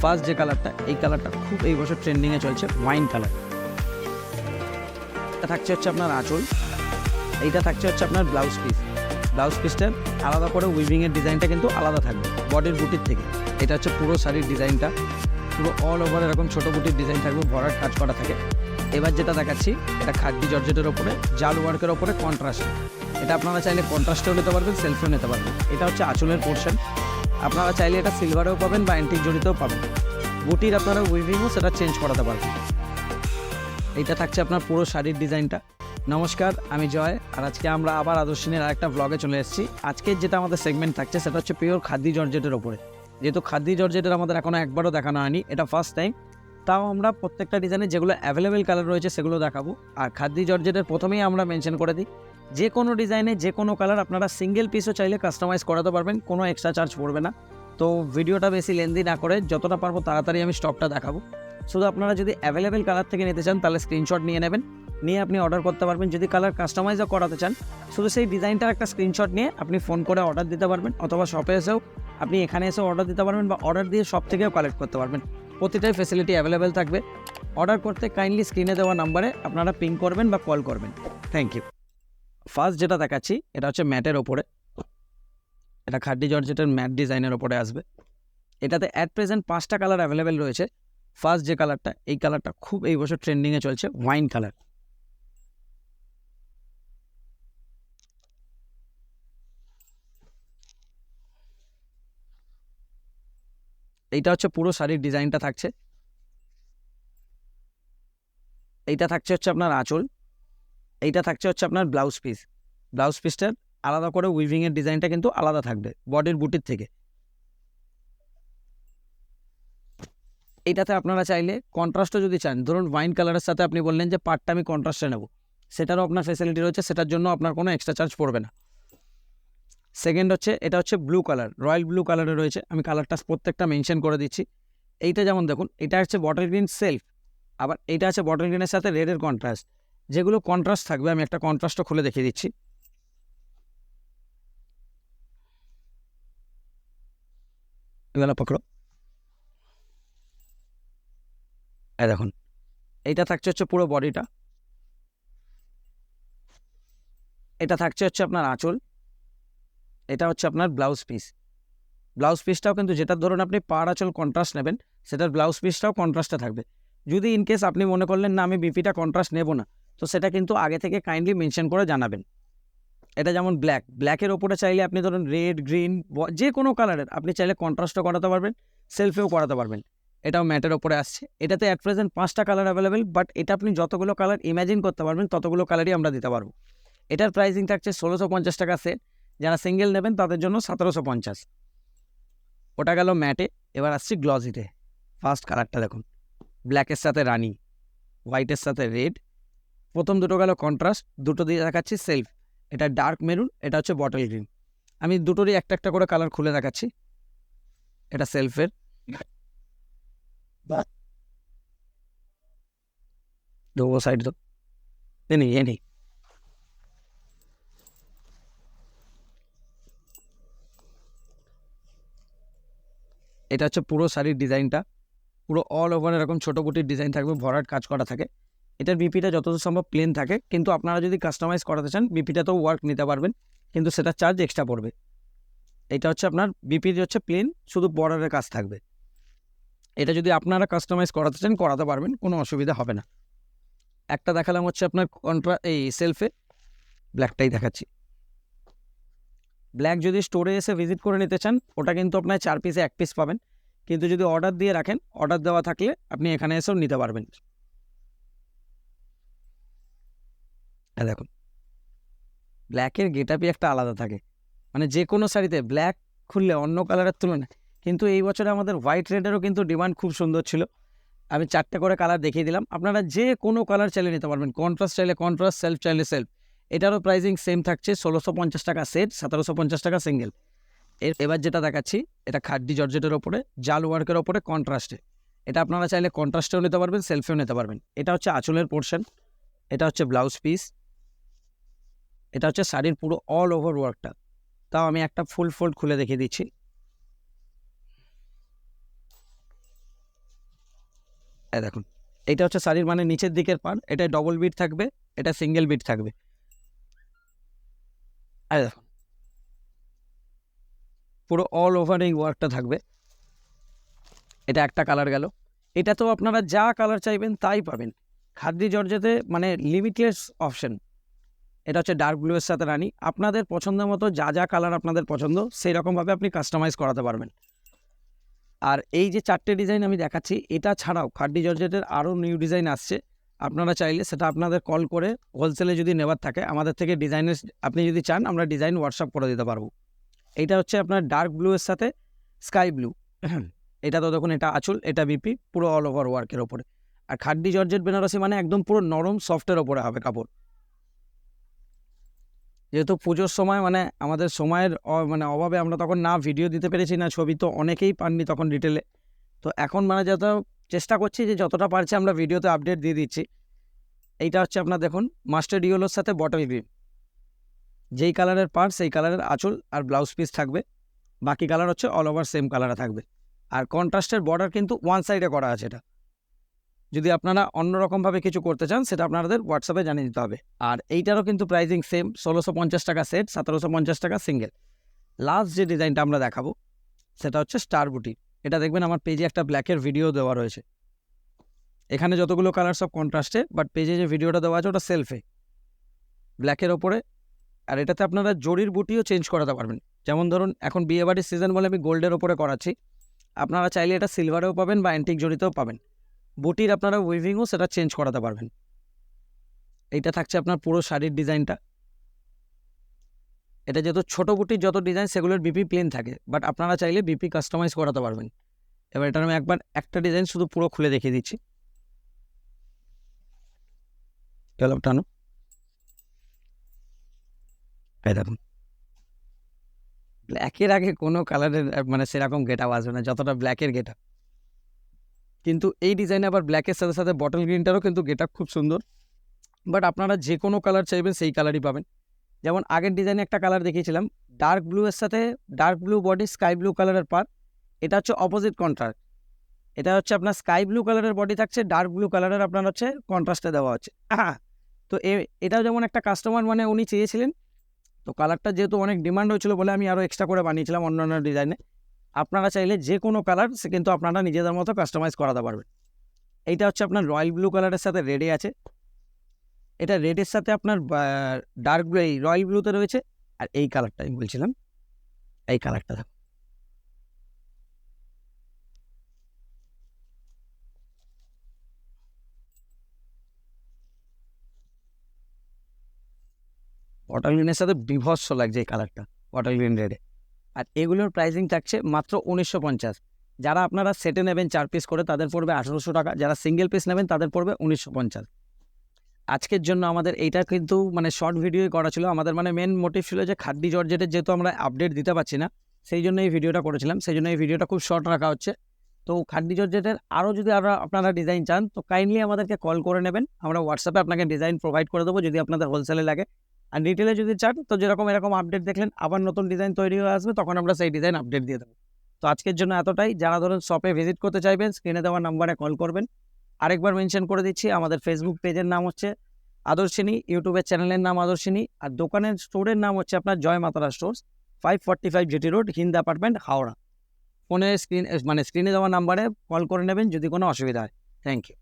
First যে কালারটা, এই কালারটা খুব এই বছর ট্রেন্ডিংয়ে চলছে, ওয়াইন কালার। এটা থাকছে হচ্ছে আপনার আঁচল, এইটা থাকছে হচ্ছে আপনার ব্লাউজ পিস। ব্লাউজ পিসটার আলাদা করে উইভিংয়ের ডিজাইনটা কিন্তু আলাদা থাকবে বডির বুটির থেকে। এটা হচ্ছে পুরো শাড়ির ডিজাইনটা, পুরো অল ওভার এরকম ছোটো বুটির ডিজাইন থাকবে, ভরাট কাজ করা থাকে। এবার যেটা দেখাচ্ছি, এটা খাদ্দি জর্জেটের ওপরে জাল ওয়ার্কের ওপরে কন্ট্রাস্ট। এটা আপনারা চাইলে কন্ট্রাস্টেও নিতে পারবেন, সেলফেও নিতে পারবেন। এটা হচ্ছে আঁচলের পোর্শন, আপনারা চাইলে এটা সিলভারেও পাবেন বা অ্যান্টিক জড়িতেও পাবেন। বুটির আপনারা উইভিংও সেটা চেঞ্জ করাতে পারবেন। এইটা থাকছে আপনার পুরো শাড়ির ডিজাইনটা। নমস্কার, আমি জয়, আর আজকে আমরা আবার আদর্শিনীর আরেকটা ব্লগে চলে এসেছি। আজকের যেটা আমাদের সেগমেন্ট থাকছে সেটা হচ্ছে পিওর খাদ্দি জর্জেটের ওপরে। যেহেতু খাদ্দি জর্জেটের আমাদের এখনও একবারও দেখানো হয়নি, এটা ফার্স্ট টাইম, তাও আমরা প্রত্যেকটা ডিজাইনে যেগুলো অ্যাভেলেবেল কালার রয়েছে সেগুলো দেখাবো। আর খাদ্দি জর্জেটের প্রথমেই আমরা মেনশন করে দিই, যে কোনো ডিজাইনে যে কোনো কালার আপনারা সিঙ্গেল পিসও চাইলে কাস্টমাইজ করাতে পারবেন, কোনো এক্সট্রা চার্জ পড়বে না। তো ভিডিওটা বেশি লেন্দি না করে যতটা পারবো তাড়াতাড়ি আমি স্টকটা দেখাবো। শুধু আপনারা যদি অ্যাভেলেবেল কালার থেকে নিতে চান তাহলে স্ক্রিনশট নিয়ে নেবেন, নিয়ে আপনি অর্ডার করতে পারবেন। যদি কালার কাস্টমাইজও করাতে চান, শুধু সেই ডিজাইনটার একটা স্ক্রিনশট নিয়ে আপনি ফোন করে অর্ডার দিতে পারবেন, অথবা শপে এসেও আপনি এখানে এসেও অর্ডার দিতে পারবেন, বা অর্ডার দিয়ে শপ থেকেও কালেক্ট করতে পারবেন। প্রতিটাই ফেসিলিটি অ্যাভেলেবেল থাকবে। অর্ডার করতে কাইন্ডলি স্ক্রিনে দেওয়া নাম্বারে আপনারা পিং করবেন বা কল করবেন। Thank you. ফার্স্ট যেটা দেখাচ্ছি এটা হচ্ছে ম্যাটের ওপরে, এটা খাদ্দি জর্জেটের ম্যাট ডিজাইনের ওপরে আসবে। এটাতে অ্যাট প্রেজেন্ট 5টা কালার অ্যাভেলেবেল রয়েছে। ফার্স্ট যে কালারটা, এই কালারটা খুব এই বছর ট্রেন্ডিংয়ে চলছে, ওয়াইন কালার। এইটা হচ্ছে পুরো শাড়ির ডিজাইনটা থাকছে। এইটা থাকছে হচ্ছে আপনার আঁচল, এইটা থাকছে হচ্ছে আপনার ব্লাউজ পিস। ব্লাউজ পিসটার আলাদা করে উইভিংয়ের ডিজাইনটা কিন্তু আলাদা থাকবে বডির বুটির থেকে। এইটাতে আপনারা চাইলে কন্ট্রাস্টও যদি চান, ধরুন ওয়াইন কালারের সাথে আপনি বললেন যে পার্টটা আমি কন্ট্রাস্টে নেব, সেটারও আপনার ফেসিলিটি রয়েছে, সেটার জন্য আপনার কোনো এক্সট্রা চার্জ পড়বে না। সেকেন্ড হচ্ছে, এটা হচ্ছে ব্লু কালার, রয়্যাল ব্লু কালারে রয়েছে। আমি কালারটা প্রত্যেকটা মেনশন করে দিচ্ছি। এইটা যেমন দেখুন, এটা হচ্ছে বটল গ্রিন সেলফ, আবার এইটা আছে বটল গ্রিনের সাথে রেডের কন্ট্রাস্ট। যেগুলো কন্ট্রাস্ট থাকবে আমি একটা কন্ট্রাস্টও খুলে দেখিয়ে দিচ্ছি। এগুলো পকড়ো, এই দেখুন, এইটা থাকছে হচ্ছে পুরো বডিটা, এটা থাকছে হচ্ছে আপনার আঁচল, এটা হচ্ছে আপনার ব্লাউজ পিস। ব্লাউজ পিসটাও কিন্তু, যেটা ধরুন আপনি পাড় আঁচল কন্ট্রাস্ট নেবেন, সেটার ব্লাউজ পিসটাও কন্ট্রাস্টে থাকবে। যদি ইনকেস আপনি মনে করলেন না আমি বিপিটা কন্ট্রাস্ট নেব না, তো সেটা কিন্তু আগে থেকে কাইন্ডলি মেনশন করে জানাবেন। এটা যেমন ব্ল্যাকের ওপরে চাইলে আপনি ধরুন রেড, গ্রিন, যে কোনো কালারের আপনি চাইলে কন্ট্রাস্টও করাতে পারবেন, সেলফেও করাতে পারবেন। এটাও ম্যাটের ওপরে আসছে। এটাতে অ্যাট প্রেজেন্ট 5টা কালার অ্যাভেলেবেল, বাট এটা আপনি যতগুলো কালার ইমাজিন করতে পারবেন ততগুলো কালারই আমরা দিতে পারবো। এটার প্রাইসিং থাকছে 1650 টাকা সেট। যারা সিঙ্গেল নেবেন তাদের জন্য 1750। ওটা গেল ম্যাটে। এবার আসছি গ্লসিতে। ফার্স্ট কালারটা দেখুন, ব্ল্যাকের সাথে রানি, হোয়াইটের সাথে রেড। প্রথম দুটো গেল কন্ট্রাস্ট, দুটো দিয়ে দেখাচ্ছি সেলফ। এটা ডার্ক মেরুন, এটা হচ্ছে বটল গ্রিন। আমি দুটোরই একটা একটা করে কালার খুলে দেখাচ্ছি। এটা সেলফের, দো সাইড দো, নেই এ নেই। এটা হচ্ছে পুরো শাড়ির ডিজাইনটা, পুরো অল ওভার এরকম ছোটো বুটির ডিজাইন থাকবে, ভরাট কাজ করা থাকে। এটার বিপিটা যতদূর সম্ভব প্লেন থাকে, কিন্তু আপনারা যদি কাস্টমাইজ করাতে চান বিপিটাতেও ওয়ার্ক নিতে পারবেন, কিন্তু সেটা চার্জ এক্সট্রা পড়বে। এটা হচ্ছে আপনার বিপি হচ্ছে প্লেন, শুধু বর্ডারের কাজ থাকবে। এটা যদি আপনারা কাস্টমাইজ করাতে চান করাতে পারবেন, কোনো অসুবিধা হবে না। একটা দেখালাম হচ্ছে আপনার এই সেলফে, ব্ল্যাকটাই দেখাচ্ছি। ব্ল্যাক যদি স্টোরে এসে ভিজিট করে নিতে চান, ওটা কিন্তু আপনার 4 পিসে 1 পিস পাবেন, কিন্তু যদি অর্ডার দিয়ে রাখেন, অর্ডার দেওয়া থাকলে আপনি এখানে এসেও নিতে পারবেন। দেখুন, ব্ল্যাকের গেটআপই একটা আলাদা থাকে, মানে যে কোনো শাড়িতে ব্ল্যাক খুললে অন্য কালারের তুলনায়। কিন্তু এই বছরে আমাদের হোয়াইট রেডেরও কিন্তু ডিমান্ড খুব সুন্দর ছিল। আমি 4টে করে কালার দেখিয়ে দিলাম, আপনারা যে কোনো কালার চাইলে নিতে পারবেন। কন্ট্রাস্ট চাইলে কন্ট্রাস্ট, সেলফ চাইলে সেলফ। এটারও প্রাইসিং সেম থাকছে, 1650 টাকা সেট, 1750 টাকা সিঙ্গেল। এবার যেটা দেখাচ্ছি, এটা খাদ্দি জর্জেটের ওপরে জাল ওয়ার্কের ওপরে কন্ট্রাস্টে। এটা আপনারা চাইলে কন্ট্রাস্টেও নিতে পারবেন, সেলফেও নিতে পারবেন। এটা হচ্ছে আঁচলের পোর্শন, এটা হচ্ছে ব্লাউজ পিস, এটা হচ্ছে শাড়ির পুরো অল ওভার ওয়ার্কটা। তাও আমি একটা ফুল ফোল্ড খুলে দেখিয়ে দিচ্ছি। এই দেখুন, এটা হচ্ছে শাড়ির মানে নিচের দিকের পার্ট, এটা ডবল বিট থাকবে, এটা সিঙ্গেল বিট থাকবে। এই দেখুন, পুরো অল ওভার এই ওয়ার্কটা থাকবে। এটা একটা কালার গেল। এটা তো আপনারা যা কালার চাইবেন তাই পাবেন। খাদি জর্জেটে মানে লিমিটলেস অপশন। এটা হচ্ছে ডার্ক ব্লু এর সাথে রানি। আপনাদের পছন্দ মতো যা যা কালার আপনাদের পছন্দ সেই রকমভাবে আপনি কাস্টমাইজ করাতে পারবেন। আর এই যে 4টে ডিজাইন আমি দেখাচ্ছি, এটা ছাড়াও খাদি জর্জেটের আরও নিউ ডিজাইন আসছে। আপনারা চাইলে সেটা আপনাদের কল করে হোলসেলে যদি নেওয়ার থাকে আমাদের থেকে ডিজাইনের, আপনি যদি চান আমরা ডিজাইন হোয়াটসঅ্যাপ করে দিতে পারবো। এইটা হচ্ছে আপনার ডার্ক ব্লু এর সাথে স্কাই ব্লু। এটা তো দেখুন, এটা আঁচল, এটা বিপি, পুরো অল ওভার ওয়ার্কের ওপরে। আর খাদি জর্জেট বেনারসি মানে একদম পুরো নরম সফটের ওপরে হবে কাপড়। যেহেতু পুজোর সময় মানে আমাদের সময়ের মানে অভাবে আমরা তখন না ভিডিও দিতে পেরেছি না ছবি, তো অনেকেই পাননি তখন ডিটেলে। তো এখন মানে যত চেষ্টা করছি যে যতটা পারছি আমরা ভিডিওতে আপডেট দিয়ে দিচ্ছি। এইটা হচ্ছে আপনার দেখুন মাস্টার্ড ইয়েলোর সাথে বটল গ্রিন, যেই কালারের পার্ট সেই কালারের আঁচল আর ব্লাউজ পিস থাকবে। বাকি কালার হচ্ছে অল ওভার সেম কালারে থাকবে। আর কন্ট্রাস্টের বর্ডার কিন্তু ওয়ান সাইডে করা আছে। এটা যদি আপনারা অন্যরকমভাবে কিছু করতে চান সেটা আপনাদের হোয়াটসঅ্যাপে জানিয়ে দিতে হবে। আর এইটারও কিন্তু প্রাইসিং সেম, 1650 টাকা সেট, 1750 টাকা সিঙ্গেল। লাস্ট যে ডিজাইনটা আমরা দেখাবো সেটা হচ্ছে স্টার বুটি। এটা দেখবেন আমার পেজে একটা ব্ল্যাকের ভিডিও দেওয়া রয়েছে। এখানে যতগুলো কালার সব কন্ট্রাস্টে, বাট পেজে যে ভিডিওটা দেওয়া আছে ওটা সেলফে ব্ল্যাকের ওপরে। আর এটাতে আপনারা জরির বুটিও চেঞ্জ করাতে পারবেন। যেমন ধরুন এখন বিয়েবাড়ির সিজন বলে আমি গোল্ডের ওপরে করাচ্ছি, আপনারা চাইলে এটা সিলভারেও পাবেন বা অ্যান্টিক জরিতেও পাবেন। বুটির আপনারা উইভিংও সেটা চেঞ্জ করাতে পারবেন। এইটা থাকছে আপনার পুরো শাড়ির ডিজাইনটা। এটা যেহেতু ছোটো বুটির যত ডিজাইন সেগুলোর বিপি প্লেন থাকে, বাট আপনারা চাইলে বিপি কাস্টমাইজ করাতে পারবেন। এবার এটা আমি একবার একটা ডিজাইন শুধু পুরো খুলে দেখিয়ে দিচ্ছি। টানো, এই দেখুন, ব্ল্যাকের আগে কোনো কালারের মানে সেরকম গেট আপ আসবে না যতটা ব্ল্যাকের গেট আপ। কিন্তু এই ডিজাইনে আবার ব্ল্যাকের সাথে সাথে বটল গ্রিনটারও কিন্তু গেট আপ খুব সুন্দর। বাট আপনারা যে কোনো কালার চাইবেন সেই কালারই পাবেন। যেমন আগের ডিজাইনে একটা কালার দেখিয়েছিলাম ডার্ক ব্লু এর সাথে dark blue body sky blue কালারের পার। এটা হচ্ছে অপোজিট কন্ট্রাস্ট। এটা হচ্ছে আপনার স্কাই ব্লু কালারের বডি থাকছে, ডার্ক ব্লু কালারের আপনার হচ্ছে কন্ট্রাস্টে দেওয়া হচ্ছে। তো এটাও যেমন একটা কাস্টমার মানে উনি চেয়েছিলেন, তো কালারটা যেহেতু অনেক ডিমান্ড হয়েছিল বলে আমি আরও এক্সট্রা করে বানিয়েছিলাম অন্যান্য ডিজাইনে। আপনারা চাইলে যে কোনো কালার সে কিন্তু আপনারা নিজেদের মতো কাস্টমাইজ করাতে পারবেন। এইটা হচ্ছে আপনার রয়্যাল ব্লু কালারের সাথে রেডে আছে। এটা রেডের সাথে আপনার ডার্ক ব্লু এই রয়্যাল ব্লুতে রয়েছে। আর এই কালারটা আমি বলছিলাম, এই কালারটা দেখো, বটল গ্রিনের সাথে বিভৎস লাগছে এই কালারটা, বটল গ্রিন রেডে। আর এগুলোর প্রাইসিং থাকছে মাত্র 1950। যারা আপনারা সেটে নেবেন 4 পিস করে তাদের পড়বে 1800 টাকা, যারা সিঙ্গেল পিস নেবেন তাদের পড়বে 1950। আজকের জন্য আমাদের এইটা কিন্তু মানে শর্ট ভিডিওই করা ছিল। আমাদের মানে মেন মোটিভ ছিল যে খাদি জর্জেটের যেহেতু আমরা আপডেট দিতে পারছি না, সেই জন্য এই ভিডিওটা করেছিলাম। সেই জন্য এই ভিডিওটা খুব শর্ট রাখা হচ্ছে। তো খাদি জর্জেটের আরও যদি আপনারা ডিজাইন চান তো কাইন্ডলি আমাদেরকে কল করে নেবেন, আমরা হোয়াটসঅ্যাপে আপনাকে ডিজাইন প্রোভাইড করে দেবো যদি আপনাদের হোলসেলে লাগে। আর ডিটেলে যদি চান তো যেরকম এরকম আপডেট দেখলেন আবার নতুন ডিজাইন তৈরি হয়ে আসবে, তখন আমরা সেই ডিজাইন আপডেট দিয়ে দেবো। তো আজকের জন্য এতটাই। যারা ধরুন শপে ভিজিট করতে চাইবেন স্ক্রিনে দেওয়া নাম্বারে কল করবেন। আরেকবার মেনশন করে দিচ্ছি, আমাদের ফেসবুক পেজের নাম হচ্ছে আদর্শিনী, ইউটিউবের চ্যানেলের নাম আদর্শিনী, আর দোকানের স্টোরের নাম হচ্ছে আপনার Jai Matara stores, 545 GT road, Hind apartment, Howrah. ফোনে স্ক্রিনে দেওয়া নাম্বারে কল করে নেবেন যদি কোনো অসুবিধা হয়। Thank you.